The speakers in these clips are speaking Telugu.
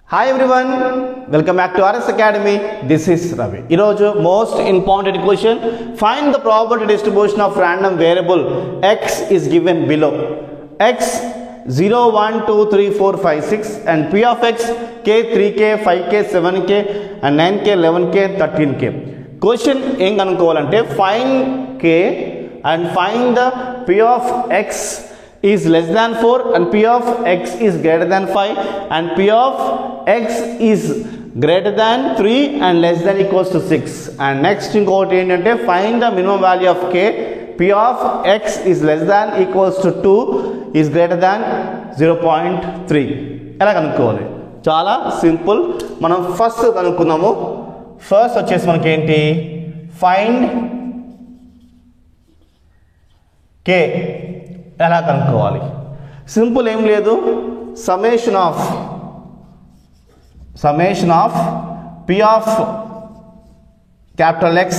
Hi everyone, welcome back to RS Academy. This is Ravi. Iroju most important question. Find the probability distribution of random variable x is given below. X 0, 1, 2, 3, 4, 5, 6 and p of x k 3k, 5k, 7k and 9k, 11k, 13k. Question em kanukovalante find k and find the p of x is less than 4 and p of x is greater than 5 and p of x is greater than 3 and less than equals to 6 and next ఇంకోటి ఏంటంటే find the minimum value of k p of x is less than equals to 2 is greater than 0.3 ఎలా కనుక్కోవాలి చాలా సింపుల్ మనం ఫస్ట్ కనుక్కుందాము ఫస్ట్ వచ్చేసి మనకి ఏంటి find k ఎలా కనుక్కోవాలి సింపుల్ ఏం లేదు summation of p of capital X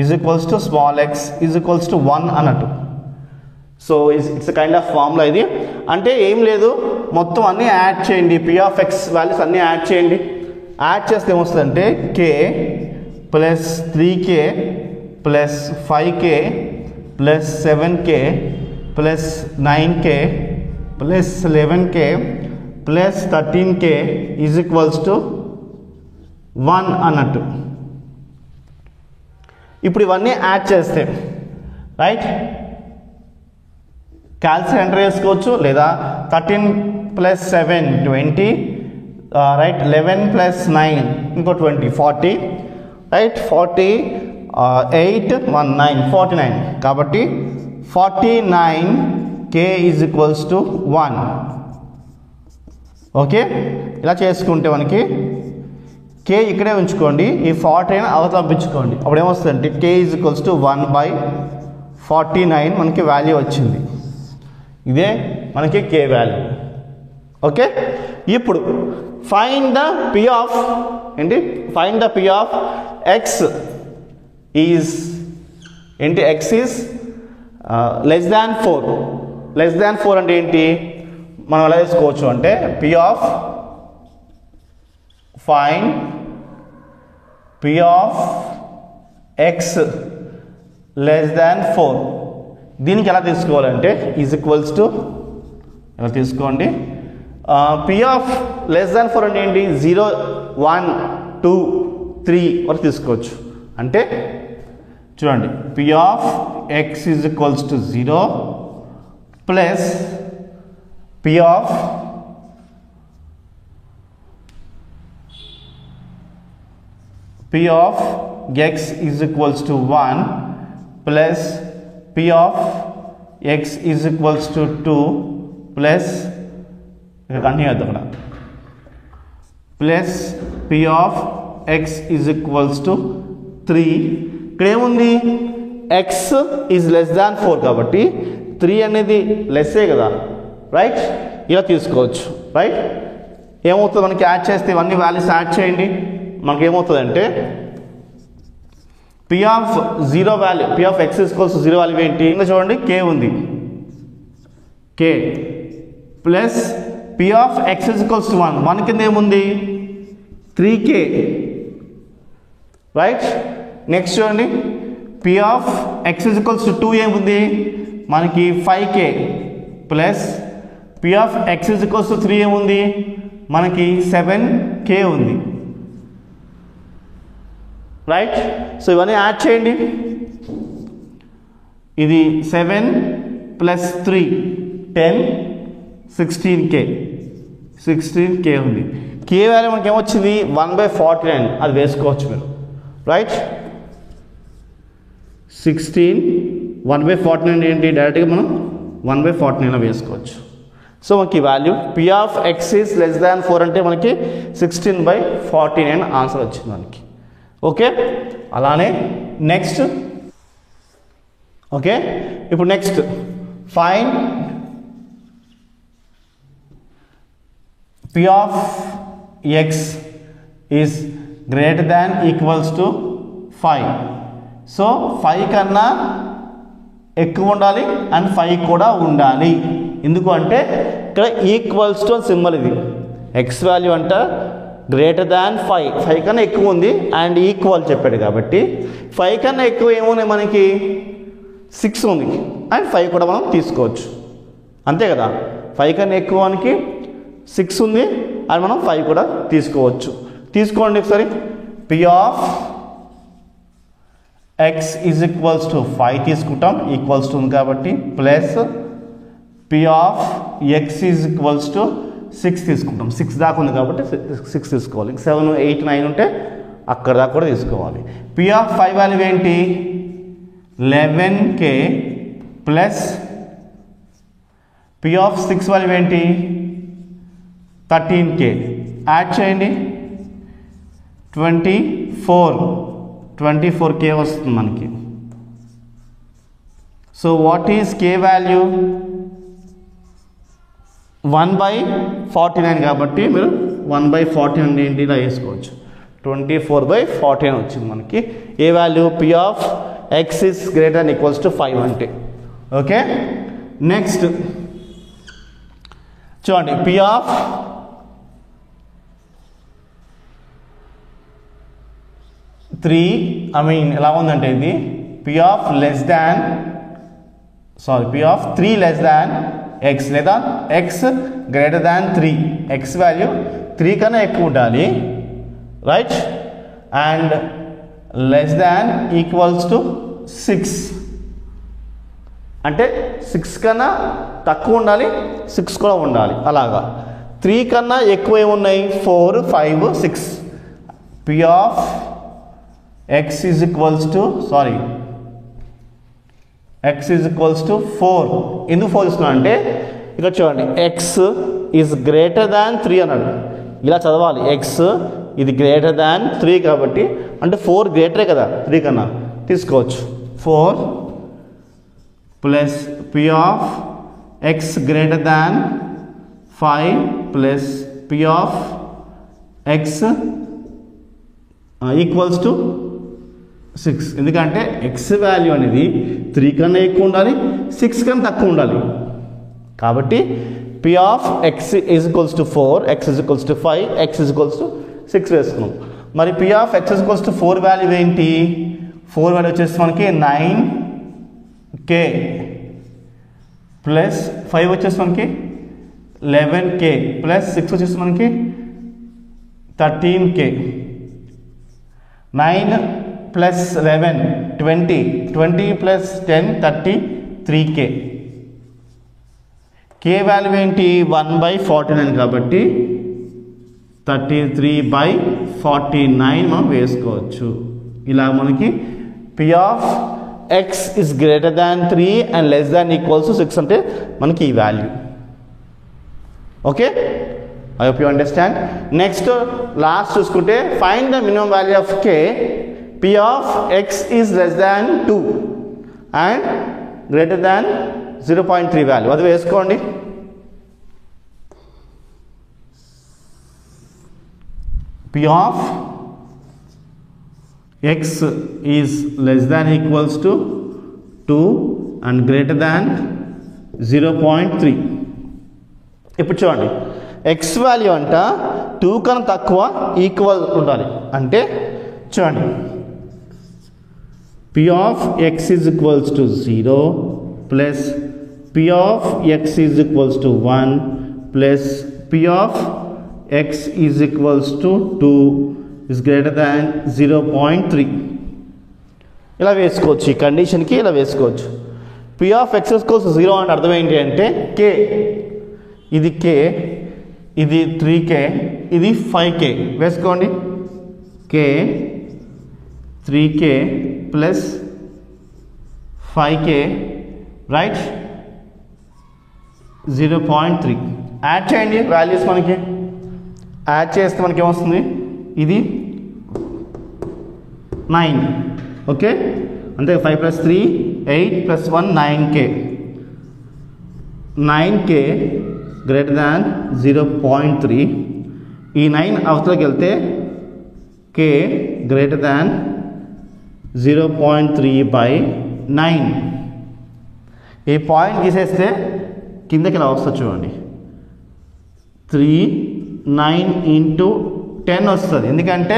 is equals to small x is equals to 1 అన్నట్టు so it's kind of formula ఇది అంటే ఏం లేదు మొత్తం అన్నీ యాడ్ చేయండి p of x వాల్యూస్ అన్నీ యాడ్ చేయండి యాడ్ చేస్తే ఏమొస్తుందంటే k plus 3k plus 5k plus 7k plus 9k plus 11k plus 13k is equals to 1 అన్నట్టు ఇప్పుడు ఇవన్నీ యాడ్ చేస్తే రైట్ క్యాల్కులేటర్ ఎంటర్ చేసుకోవచ్చు లేదా 13 ప్లస్ 7 20 రైట్ 11 ప్లస్ 9 ఇంకో 20 40 రైట్ 40 8 1 9 49 కాబట్టి 49k is equals to 1 okay ఇలా చేసుకుంటే మనకి k ఇక్కడే ఉంచుకోండి ఈ 40 అవతల పంపించుకోండి అప్పుడు ఏమొస్తుందంటే k is equals to 1 by 49 మనకి వాల్యూ వచ్చింది ఇదే మనకి k వాల్యూ ఓకే ఇప్పుడు ఫైండ్ ద p ఆఫ్ ఏంటి find the p of x is ఏంటి x ఈజ్ లెస్ దాన్ 4 అంటే ఏంటి మనం ఎలా తీసుకోవచ్చు అంటే p of find p of x less than 4 దీనికి ఎలా తీసుకోవాలంటే ఈజ్ ఈక్వల్స్ టు ఎలా తీసుకోండి p ఆఫ్ లెస్ దాన్ 4 అంటే ఏంటి 0 1 2 3 వరకు తీసుకోవచ్చు అంటే చూడండి p of x is equals to 0 plus p of x is equals to 1 plus p of x is equals to 2 plus continue అవుతుంది అక్కడ plus p of x is equals to 3 ఇక్కడ ఏముంది x ఈజ్ లెస్ దాన్ 4 కాబట్టి 3 అనేది లెస్సే కదా రైట్ ఇలా తీసుకోవచ్చు రైట్ ఏమవుతుంది మనకి యాడ్ చేస్తే ఇవన్నీ వాల్యూస్ యాడ్ చేయండి మనకి ఏమవుతుందంటే p of 0 value p of x equals 0 value ఏంటి ఇంకా చూడండి k ఉంది k plus p of x equals 1 కింద ఏముంది 3k రైట్ నెక్స్ట్ చూడండి p ఆఫ్ x ఈక్వల్స్ 2 ఏముంది మనకి 5k plus p of x equals 3 ఏముంది మనకి 7k ఉంది రైట్ సో ఇవన్నీ యాడ్ చేయండి ఇది 7 ప్లస్ 3 10 16k ఉంది k వాల్యూ మనకి ఏమొచ్చింది 1/49 అది వేసుకోవచ్చు మీరు రైట్ 16 1/49 ఏంటి డైరెక్ట్గా మనం 1/49 వేసుకోవచ్చు సో మనకి value p of x is less than 4 అంటే మనకి 16/49 ఆన్సర్ వచ్చింది మనకి ఓకే అలానే నెక్స్ట్ ఓకే ఇప్పుడు next find p of x is greater than equals to 5 so 5 కన్నా ఎక్కువ ఉండాలి అండ్ 5 కూడా ఉండాలి ఎందుకు అంటే ఇక్కడ ఈక్వల్స్ టు సింబల్ ఇది ఎక్స్ వాల్యూ అంట గ్రేటర్ దాన్ 5 కన్నా ఎక్కువ ఉంది అండ్ ఈక్వల్ చెప్పాడు కాబట్టి 5 కన్నా ఎక్కువ ఏమున్నాయి మనకి 6 ఉంది అండ్ 5 కూడా మనం తీసుకోవచ్చు అంతే కదా 5 కన్నా ఎక్కువ మనకి 6 ఉంది అండ్ మనం 5 కూడా తీసుకోవచ్చు తీసుకోండి ఒకసారి p of x is equals to 5 తీసుకుంటాం ఈక్వల్స్ టు ఉంది కాబట్టి plus p of x is equals to 6 తీసుకుంటాం 6 దాకా ఉంది కాబట్టి 6 తీసుకోవాలి 7 8 9 ఉంటే అక్కడ దాకా కూడా తీసుకోవాలి p ఆఫ్ 5 వాల్యూ ఏంటి 11k plus p of 6 value ఏంటి 13k యాడ్ చేయండి 24k వస్తుంది మనకి so what is k value 1/49 కాబట్టి మీరు 1/49 ఏంటి ఇలా వేసుకోవచ్చు 24/49 వచ్చింది మనకి ఏ value p of x is greater than equals to 5 అంటే ఓకే నెక్స్ట్ చూడండి p ఆఫ్ ఎలా ఉందంటే ఇది p of p of 3 less than x లేదా x greater than 3 x value 3 కన్నా ఎక్కువ ఉండాలి right and less than equals to 6 అంటే 6 కన్నా తక్కువ ఉండాలి 6 కూడా ఉండాలి అలాగా 3 కన్నా ఎక్కువ ఏమున్నాయి 4 5 6 p of x is equals to x is equals to 4 ఎందుకు 4 ఇస్తున్నాను అంటే ఇక్కడ చూడండి x ఈజ్ గ్రేటర్ దాన్ 3 అన్నాడు ఇలా చదవాలి x ఇది గ్రేటర్ దాన్ 3 కాబట్టి అంటే 4 గ్రేటరే కదా 3 కన్నా తీసుకోవచ్చు 4 plus p of x greater than 5 plus p of x equals to 6 ఎందుకంటే x వాల్యూ అనేది 3 కన్నా ఎక్కువ ఉండాలి 6 కన్నా తక్కువ ఉండాలి కాబట్టి p of x is equals to 4 x is equals to 5 x is equals to 6 వేసుకున్నాం మరి p of x is equals to 4 value ఏంటి 4 వాల్యూ వచ్చేసి మనకి 9k ప్లస్ 5 వచ్చేసి మనకి 11k ప్లస్ 6 వచ్చేసి మనకి 13k 9 plus 11 20 plus 10 33k k value ఏంటి 1/49 కాబట్టి 33/49 మనం వేసుకోవచ్చు ఇలా మనకి p of x is greater than 3 and less than equals to 6 అంటే మనకి ఈ value okay I hope you understand. Next last చూసుకుంటే find the minimum value of k p of x is less than 2 and greater than 0.3 value అది వేసుకోండి p of x is less than equals to 2 and greater than 0.3 ఇప్పుడు చూడండి x వాల్యూ అంట 2 కన్నా తక్కువ ఈక్వల్ ఉండాలి అంటే చూడండి p of x is equals to 0 plus p of x is equals to 1 plus p of x is equals to 2 is greater than 0.3 ఇలా వేసుకోవచ్చు ఈ కండిషన్కి ఇలా వేసుకోవచ్చు p of x is equals to 0 అంటే అర్థం ఏంటి అంటే k ఇది k ఇది 3k ఇది 5k వేసుకోండి k 3k plus 5k right 0.3 add చేయండి వాల్యూస్ మనకి యాడ్ చేస్తే మనకి ఏమొస్తుంది ఇది 9 ఓకే అంతే 5 plus 3 8 plus 1 9k greater than 0.3 ఈ 9 అవతలకి వెళ్తే k గ్రేటర్ దాన్ 0.3/9 ఈ పాయింట్ తీసేస్తే కిందకి ఇలా వస్తుంది చూడండి 3 9 into 10 వస్తుంది, ఎందుకంటే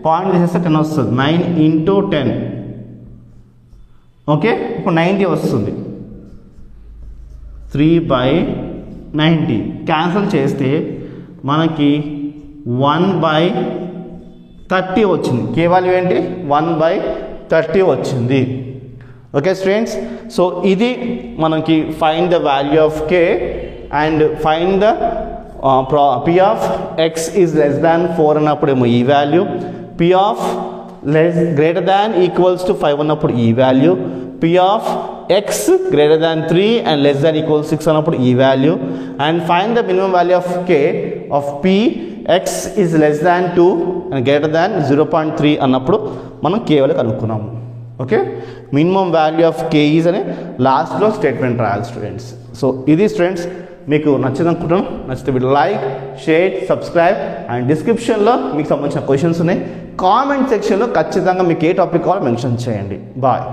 పాయింట్ చేస్తే 10 వస్తుంది. 9 into 10 ఓకే. ఇప్పుడు 90 వస్తుంది. 3/90 క్యాన్సిల్ చేస్తే మనకి 1/30 వచ్చింది. కేవలం ఏంటి 1/30 వచ్చింది. ఓకే స్టూడెంట్స్, సో ఇది మనకి find the value of K and find the p of x is less than 4 అన్నప్పుడేమో ఈ value, p of greater than equals to 5 అన్నప్పుడు ఈ value, p of x greater than 3 and less than equals 6 అన్నప్పుడు ఈ value, and find the minimum value of k of p x is less than 2 and greater than 0.3 అన్నప్పుడు మనం కేవలం కనుక్కున్నాము. Okay, minimum value of K is అనే లాస్ట్లో స్టేట్మెంట్ రాయాలి స్టూడెంట్స్. సో ఇది స్టూడెంట్స్ మీకు నచ్చింది అనుకుంటున్నాను. నచ్చితే video like, share, subscribe and డిస్క్రిప్షన్లో మీకు సంబంధించిన క్వశ్చన్స్ ఉన్నాయి. కామెంట్ సెక్షన్లో ఖచ్చితంగా మీకు ఏ టాపిక్ కావాలో మెన్షన్ చేయండి. బాయ్.